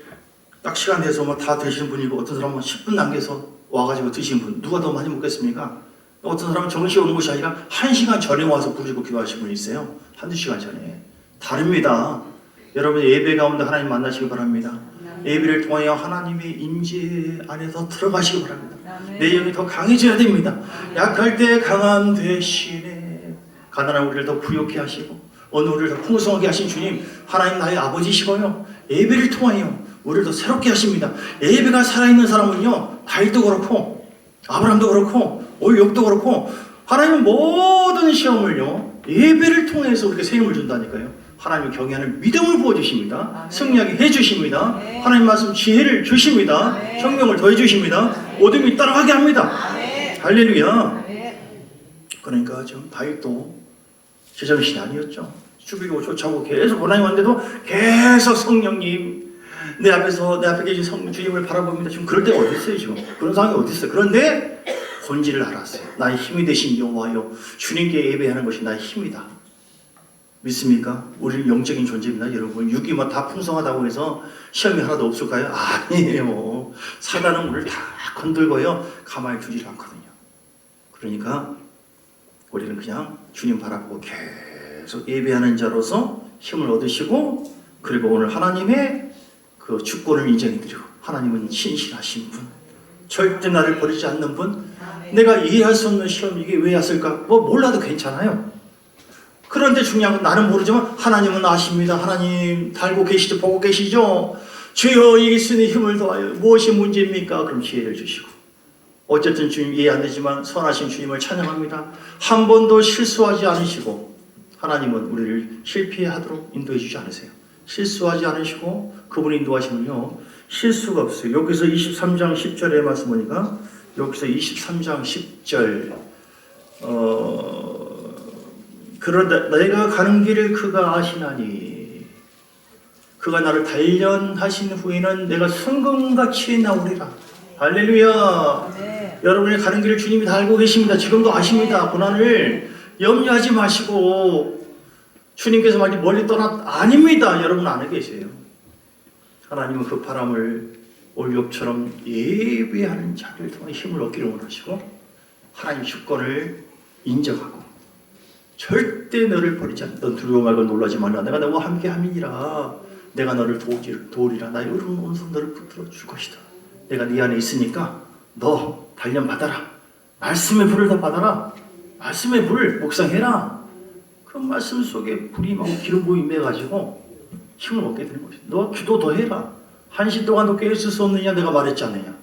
딱 시간 돼서 다 드시는 분이고, 어떤 사람은 10분 남겨서 와가지고 드시는 분, 누가 더 많이 먹겠습니까? 어떤 사람은 정시에 오는 것이 아니라 1시간 전에 와서 부르고 기도하시는 분이 있어요. 한두 시간 전에. 다릅니다. 여러분 예배 가운데 하나님 만나시기 바랍니다. 예배를 통하여 하나님의 임재 안에서 들어가시기 바랍니다. 내 영이 더 강해져야 됩니다. 약할 때 강함 되시네. 가난한 우리를 더 부욕해 하시고 어느 우리를 더 풍성하게 하신 주님, 하나님 나의 아버지시고요, 예배를 통하여 우리를 더 새롭게 하십니다. 예배가 살아있는 사람은요, 다윗도 그렇고 아브라함도 그렇고 오늘 욥도 그렇고, 하나님은 모든 시험을요 예배를 통해서 우리에게 세움을 준다니까요. 하나님을 경외하는 믿음을 부어주십니다. 승리하게 해주십니다. 하나님 말씀 지혜를 주십니다. 성령을 더해주십니다. 어둠이 따라가게 합니다. 할렐루야. 그러니까 지금 다윗도 제정신이 아니었죠. 죽이고 쫓아오고 계속 고난이 왔는데도 계속 성령님 내 앞에 계신 주님을 바라봅니다. 지금 그럴 때가 어디 있어요? 지금 그런 상황이 어디 있어요? 그런데 본질을 알았어요. 나의 힘이 되신 여호와여, 주님께 예배하는 것이 나의 힘이다. 믿습니까? 우리는 영적인 존재입니다. 여러분 육이 다 풍성하다고 해서 시험이 하나도 없을까요? 아니에요. 사단은 우리를 다 건들고요 가만히 두질 않거든요. 그러니까 우리는 그냥 주님 바라보고 계속 예배하는 자로서 힘을 얻으시고, 그리고 오늘 하나님의 그 주권을 인정해드리고, 하나님은 신실하신 분, 절대 나를 버리지 않는 분, 내가 이해할 수 없는 시험 이게 왜 왔을까? 몰라도 괜찮아요. 그런데 중요한 건 나는 모르지만 하나님은 아십니다. 하나님 달고 계시죠? 보고 계시죠? 주여 이기수의 힘을 더하여 무엇이 문제입니까? 그럼 지혜를 주시고, 어쨌든 주님 이해 안 되지만 선하신 주님을 찬양합니다. 한 번도 실수하지 않으시고, 하나님은 우리를 실패하도록 인도해 주지 않으세요. 실수하지 않으시고 그분이 인도하시면요 실수가 없어요. 여기서 23장 10절의 말씀 보니까, 여기서 23장 10절 그런데 내가 가는 길을 그가 아시나니 그가 나를 단련하신 후에는 내가 성금같이 나오리라. 할렐루야. 네. 여러분이 가는 길을 주님이 다 알고 계십니다. 지금도 아십니다. 고난을 염려하지 마시고, 주님께서 많이 멀리 아닙니다. 여러분 안에 계세요. 하나님은 그 바람을 올 욥처럼 예배하는 자를 통해 힘을 얻기를 원하시고, 하나님 주권을 인정하고 절대 너를 버리지 않는다. 넌 두려워 말고 놀라지 말라. 내가 너와 함께 함이니라. 내가 너를 도우리라. 나의 오른손 너를 붙들어 줄 것이다. 내가 네 안에 있으니까 너 단련 받아라. 말씀의 불을 다 받아라. 말씀의 불 묵상해라. 그 말씀 속에 불이 막 기름 부음이 임해가지고 힘을 얻게 되는 것이다. 너 기도 더 해라. 1시 동안도 깨어 있을 수 없느냐 내가 말했지 않느냐.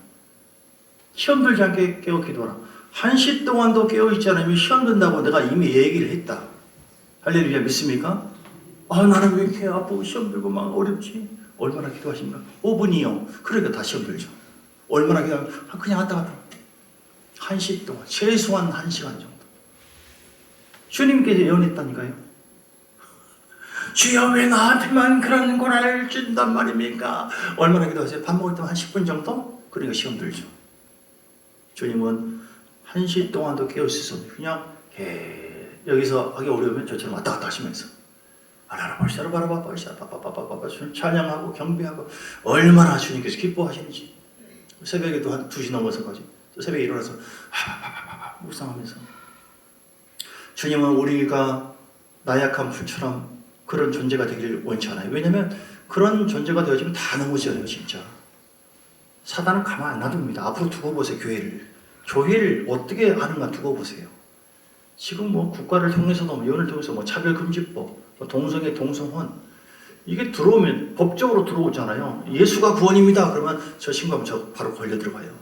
시험 들지 않게 깨어 기도하라. 1시 동안도 깨어 있지 않으면 시험 든다고 내가 이미 얘기를 했다. 할렐루야. 믿습니까? 나는 왜 이렇게 아프고 시험 들고 막 어렵지? 얼마나 기도하십니까? 5분이요. 그러니까 다 시험 들죠. 얼마나 기도하면 그냥 왔다 갔다. 1시 동안, 최소한 1시간 정도. 주님께서 예언했다니까요. 주여 왜 나한테만 그런 고난을 준단 말입니까? 얼마나 기도하세요? 밥 먹을 때 한 10분 정도? 그러니까 시험 들죠. 주님은 1시 동안도 깨어있을 수 없는, 그냥 여기서 하기 어려우면 저처럼 왔다 갔다 하시면서 찬양하고 경배하고, 얼마나 주님께서 기뻐하시는지. 새벽에도 한 2시 넘어서까지 새벽에 일어나서 묵상하면서. 주님은 우리가 나약한 풀처럼 그런 존재가 되기를 원치 않아요. 왜냐하면 그런 존재가 되어지면 다 넘어져요. 진짜 사단은 가만 안 놔둡니다. 앞으로 두고 보세요. 교회를 어떻게 하는가 두고 보세요. 지금 국가를 통해서도 예언을 통해서 차별금지법, 동성애, 동성혼, 이게 들어오면 법적으로 들어오잖아요. 예수가 구원입니다. 그러면 저 신고하면 바로 걸려 들어가요.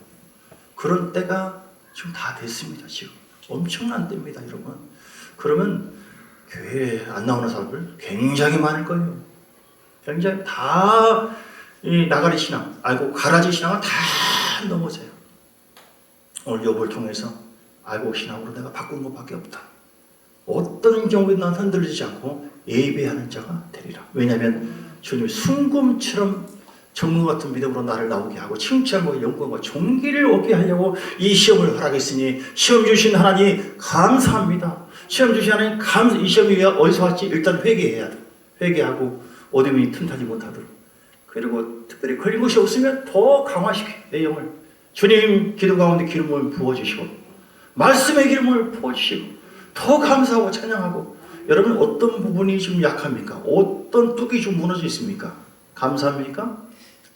그런 때가 지금 다 됐습니다. 지금 엄청난 때입니다, 여러분. 그러면 교회에 안 나오는 사람들 굉장히 많을 거예요. 굉장히 다 이 나가리 신앙, 가라지 신앙을 다 넘어져요. 오늘 욥을 통해서 신앙으로 내가 바꾼 것밖에 없다. 어떤 경우에도 난 흔들리지 않고 예배하는 자가 되리라. 왜냐하면 주님이 순금처럼 정무 같은 믿음으로 나를 나오게 하고 칭찬과 영광과 존귀를 얻게 하려고 이 시험을 허락했으니 시험 주신 하나님 감사합니다. 시험 주신 하나님 이 시험이 어디서 왔지? 일단 회개해야 돼. 회개하고 어둠이 틈타지 못하도록. 그리고 특별히 걸린 것이 없으면 더 강화시켜 내 영을. 주님 기도 가운데 기름을 부어주시고 말씀의 기름을 부어주시고 더 감사하고 찬양하고. 여러분 어떤 부분이 지금 약합니까? 어떤 뚝이 좀 무너져 있습니까? 감사합니까?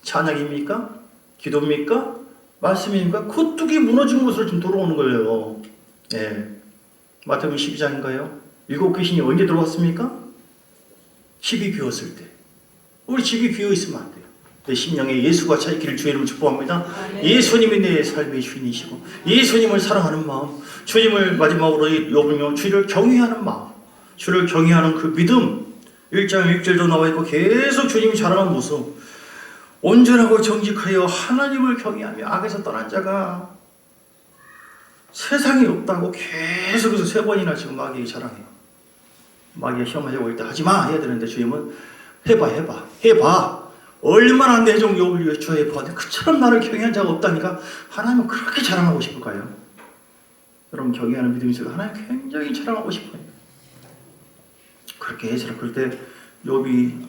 찬양입니까? 기도입니까? 말씀입니까? 그 뚝이 무너진 곳으로 지금 돌아오는 거예요. 예. 마태복음 12장인가요? 7귀신이 언제 들어왔습니까? 집이 비었을 때. 우리 집이 비어 있으면 안 돼요. 내 심령에 예수가 차있기를 주의 이름으로 축복합니다. 예수님이 내 삶의 주인이시고 예수님을 사랑하는 마음, 주님을 마지막으로 여부며 주를 경외하는 마음, 주를 경외하는 그 믿음. 1장 1절도 나와 있고 계속 주님이 자랑하는 모습. 온전하고 정직하여 하나님을 경외하며 악에서 떠난 자가 세상에 없다고 계속해서 3번이나 지금 마귀에게 자랑해요. 마귀가 시험하려고 할 때 하지마 해야 되는데 주님은 해봐. 얼마나 내 종 욥을 위해 주의 보았는데 그처럼 나를 경외한 자가 없다니까. 하나님은 그렇게 자랑하고 싶을까요? 여러분 경외하는 믿음이 있어요. 하나님 굉장히 자랑하고 싶어요. 그렇게 해서 그럴 때 욥이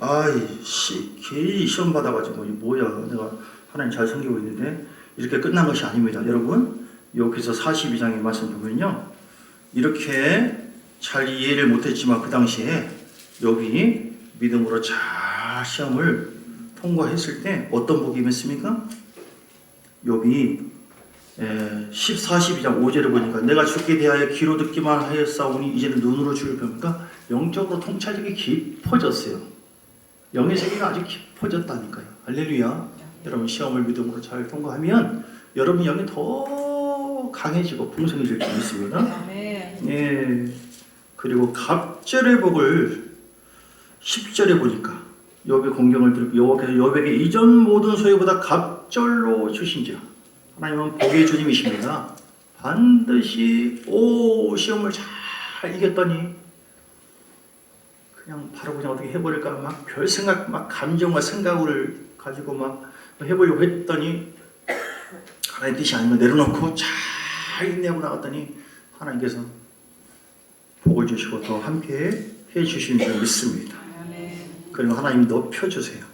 괜히 시험 받아가지고 뭐야 내가 하나님 잘 섬기고 있는데 이렇게 끝난 것이 아닙니다. 여러분 여기서 42장의 말씀 보면요, 이렇게 잘 이해를 못했지만 그 당시에 욥이 믿음으로 잘 시험을 통과했을 때 어떤 복이 임했습니까? 욥이 42장 5절을 보니까 내가 죽게 대하여 귀로 듣기만 하였사오니 이제는 눈으로 주를 봅니까? 영적으로 통찰력이 깊어졌어요. 영의 세계가 아주 깊어졌다니까요. 할렐루야. 여러분 시험을 믿음으로 잘 통과하면 여러분 영이 더 강해지고 풍성해질 수 있습니다. 예. 그리고 갑절의 복을 10절에 보니까 욥의 공경을 들고 여호와께서 욥에게 이전 모든 소유보다 갑절로 주신지라. 하나님은 복의 주님이십니다. 반드시 시험을 잘 이겼더니 그냥 바로 그냥 어떻게 해버릴까 막 별 생각 막 감정과 생각을 가지고 막 해보려고 했더니 하나님 뜻이 아니면 내려놓고 잘 인내하고 나갔더니 하나님께서 복을 주시고 더 함께 해주신 줄 믿습니다. 그리고 하나님 높여주세요.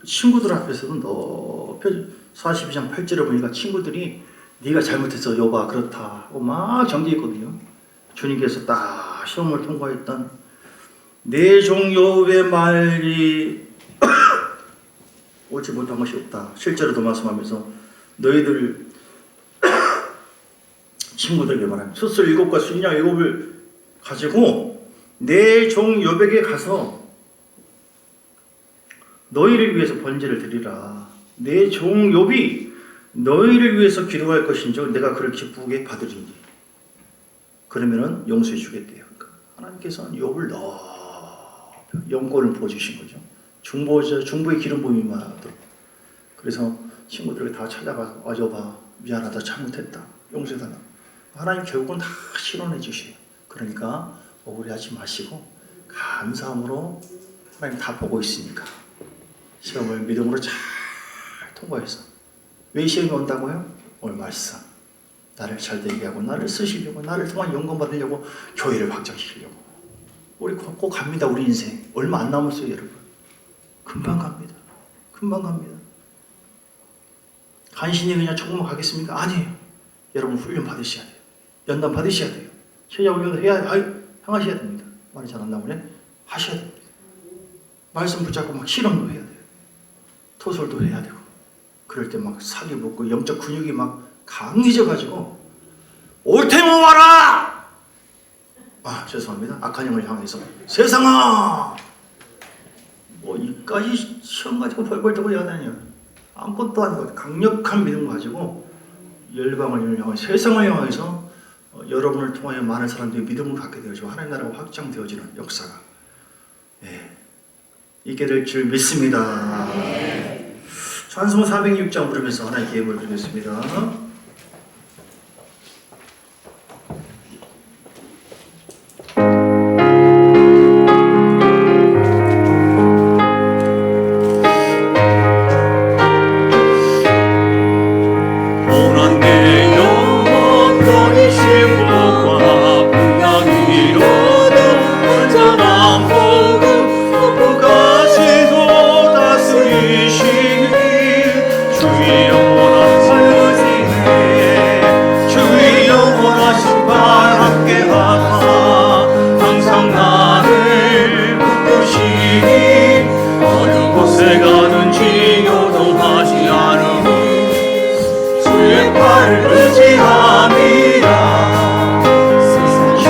친구들 앞에서도 높여주. 42장 8절에 보니까 친구들이 네가 잘못했어 욥아 그렇다 하고 막 정죄했거든요. 주님께서 딱 시험을 통과했던 내 종 욥의 말이 옳지 못한 것이 없다. 실제로도 말씀하면서 너희들 친구들에게 말합니다. 숫술 7과 순양 7을 가지고 내 종 욥에게 가서 너희를 위해서 번제를 드리라. 내 종 욥이 너희를 위해서 기도할 것인지 내가 그를 기쁘게 받으리니. 그러면은 용서해 주겠대요. 그러니까 하나님께서는 욥을 영권을 부어주신 거죠. 중보의 기름 부음이 임하도록. 그래서 친구들에게 다 찾아가서 욥아 미안하다 잘못했다 용서해달라. 하나님 결국은 다 실현해 주셔요. 그러니까 억울해하지 마시고 감사함으로 하나님 다 보고 있으니까 시험을 믿음으로 잘 통과해서. 왜 시험이 온다고요? 오늘 말씀 나를 잘 되게 하고 나를 쓰시려고 나를 통한 영광 받으려고 교회를 확장시키려고. 우리 꼭 갑니다. 우리 인생 얼마 안 남았어요 여러분. 금방 갑니다. 간신히 그냥 조금만 가겠습니까? 아니에요. 여러분 훈련 받으셔야 돼요. 연단 받으셔야 돼요. 현장훈련 행하셔야 됩니다. 말이 잘 안 나오네. 하셔야 됩니다. 말씀 붙잡고 막 실험도 해야 돼요. 토설도 해야 되고. 그럴 때 막 살이 붙고 영적 근육이 막 강해져가지고 올 테면 와라! 죄송합니다. 악한 영을 향해서 세상아! 뭐 이까지 시험 가지고 벌벌 떠고 야다니요. 아무것도 아니고 강력한 믿음 가지고 열방을 향해 세상을 향해서 여러분을 통하여 많은 사람들이 믿음을 갖게 되어지고 하나님 나라가 확장되어지는 역사가 있게 될 줄 믿습니다. 찬송 406장 부르면서 하나님께 예물을 드리겠습니다.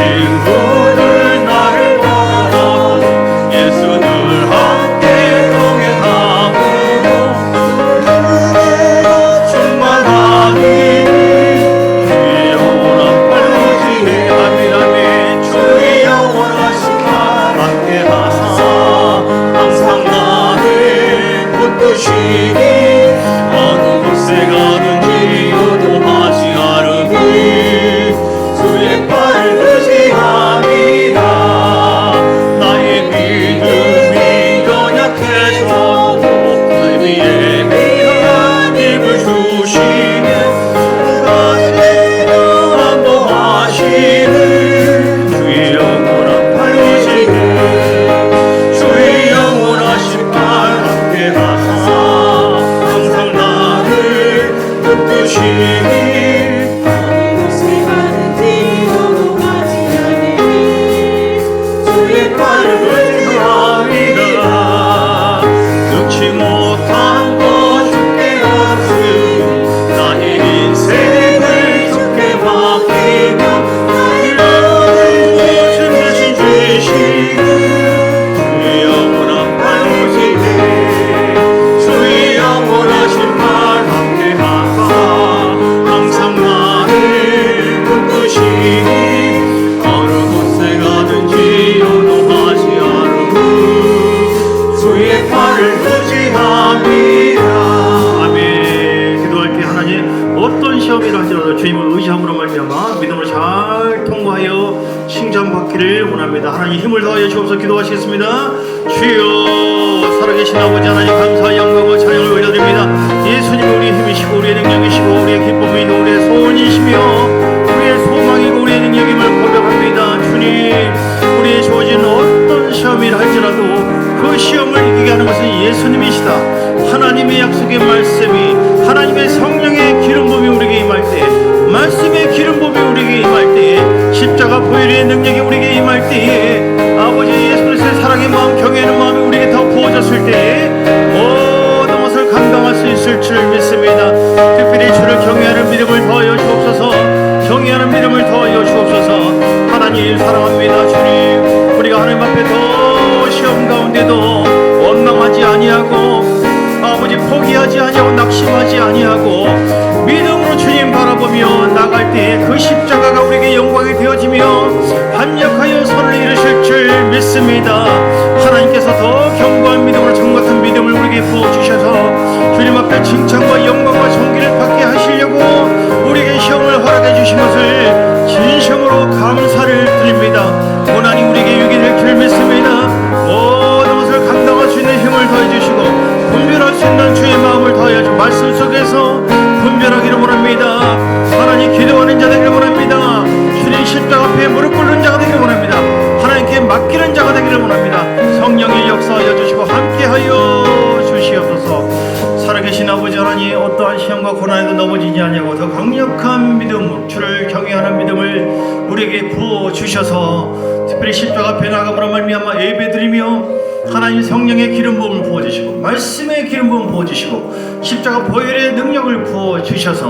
친구들 나를 바라보고 예수 늘 함께 동행하고 충만하니 주의 영원한 팔로지에 아미라미 주의 영원하신 날 함께 하사 항상 나를 붙드시니 어느 곳에 가든지 요동하지 않으니 주의 팔을 의지함이라 나의 믿음이 연약해져도 나의 위에 미한 힘을 주시네 누가 안도하시는 주의 영원한 팔 의지에 주의 영원하신 발 함께 하사 항상 나를 붙드시니 늙지 못한 것 주께 없으니 나의 인생을 주께 맡기며 나의 모든 대신 주시는 주의 영원한 팔 의지에 주의 영원하신 발 함께 하사 항상 나를 붙드시니 어느 곳에 가든지 요동하지 않으니 주의 팔을 의지함이라. 아멘. 기도할 때 하나님 어떤 시험이라 할지라도 주님을 의지함으로 말미암아 믿음으로 잘 통과하여 칭찬받기를 원합니다. 하나님 힘을 더하여 주옵소서. 기도하시겠습니다. 주여 살아계신 아버지 하나님 감사의 영광과 찬양을 올려드립니다. 예수님 우리의 힘이시고 우리의 능력이시고 우리의 기쁨이시고 우리의 소원이시며 우리의 소망이고 우리의 능력임을 고백합니다. 주님 우리의 주어진 어떤 시험이라 할지라도 그 시험을 이기게 하는 것은 예수님이시다. 하나님의 약속의 말씀이 하나님의 성령의 기름 부음이 우리에게 임할 때 말씀의 기름 부음이 우리에게 임할 때에 십자가 보혈의 능력이 우리에게 임할 때에 아버지 예수 그리스도의 사랑의 마음 경외하는 마음이 우리에게 더 부어졌을 때에 모든 것을 감당할 수 있을 줄 믿습니다. 특별히 주를 경외하는 믿음을 더하여 주옵소서. 경외하는 믿음을 더하여 주옵소서. 하나님 사랑합니다. 주님 우리가 하나님 앞에 더 시험 가운데도 원망하지 아니하고 아버지 포기하지 아니하고 낙심하지 아니하고 믿음으로 주님 바라보며 나갈 때 그 십자가가 우리에게 영광이 되어지며 반역하여 선을 이루실 줄 믿습니다. 하나님께서 더 견고한 믿음으로 정 같은 믿음을 우리에게 부어주셔서 주님 앞에 칭찬과 영광과 존귀를 받게 하시려고 우리에게 시험을 허락해 주신 것을 진심으로 감사를 드립니다. 고난이 우리에게 유익이 될 줄 믿습니다. 모든 것을 감당할 수 있는 힘을 더해주시고 분별할 수 있는 주의 마음을 더하여 주 말씀 속에서 분별하기를 원합니다. 하나님 기도하는 자 되기를 원합니다. 주님 십자가 앞에 무릎 꿇는 자가 되기를 원합니다. 하나님께 맡기는 자가 되기를 원합니다. 성령의 역사하여 주시고 함께하여 주시옵소서. 살아계신 아버지 하나님 어떠한 시험과 고난에도 넘어지지 아니하고 더 강력한 믿음 주를 경외하는 믿음을 우리에게 부어주셔서 특별히 십자가 앞에 나아감으로 말미암아 예배드리며 하나님 성령의 기름 부음을 부어주시고 말씀의 기름 부음 부어주시고 십자가 보혈의 능력을 부어주셔서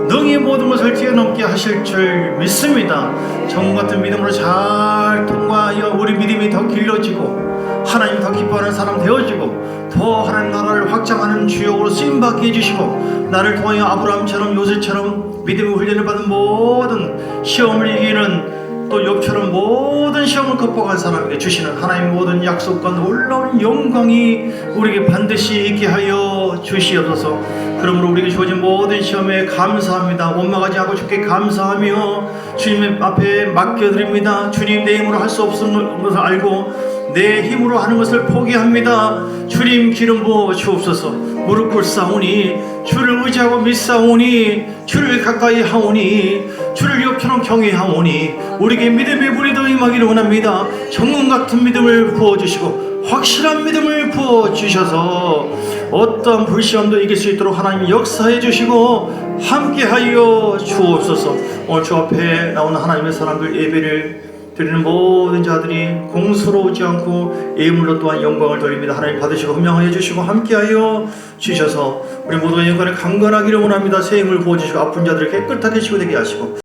능히 모든 것을 뛰어넘게 하실 줄 믿습니다. 정 같은 믿음으로 잘 통과하여 우리 믿음이 더 길러지고 하나님 더 기뻐하는 사람 되어지고 더 하나님 나라를 확장하는 주역으로 쓰임받게 해주시고 나를 통하여 아브라함처럼 요셉처럼 믿음의 훈련을 받은 모든 시험을 이기는 또 욥처럼 모든 시험을 극복한 사람에게 주시는 하나님 모든 약속과 놀라운 영광이 우리에게 반드시 있게 하여 주시옵소서. 그러므로 우리에게 주어진 모든 시험에 감사합니다. 원망하지 않고 주께 감사하며 주님 앞에 맡겨드립니다. 주님 내 힘으로 할 수 없는 것을 알고 내 힘으로 하는 것을 포기합니다. 주님 기름 부어 주옵소서. 무릎 꿇사오니 주를 의지하고 믿사오니 주를 가까이 하오니 주를 욥처럼 경외하오니 우리에게 믿음의 불이 더 임하기를 원합니다. 정금 같은 믿음을 부어주시고 확실한 믿음을 부어주셔서 어떠한 불시험도 이길 수 있도록 하나님 역사해 주시고 함께하여 주옵소서. 오늘 주 앞에 나오는 하나님의 사람들 예배를 드리는 모든 자들이 공수로우지 않고 예물로 또한 영광을 돌립니다. 하나님 받으시고 흠양하여 주시고 함께하여 주셔서 우리 모두의 영광을 강건하기를 원합니다. 새 힘을 부어주시고 아픈 자들을 깨끗하게 치유되게 하시고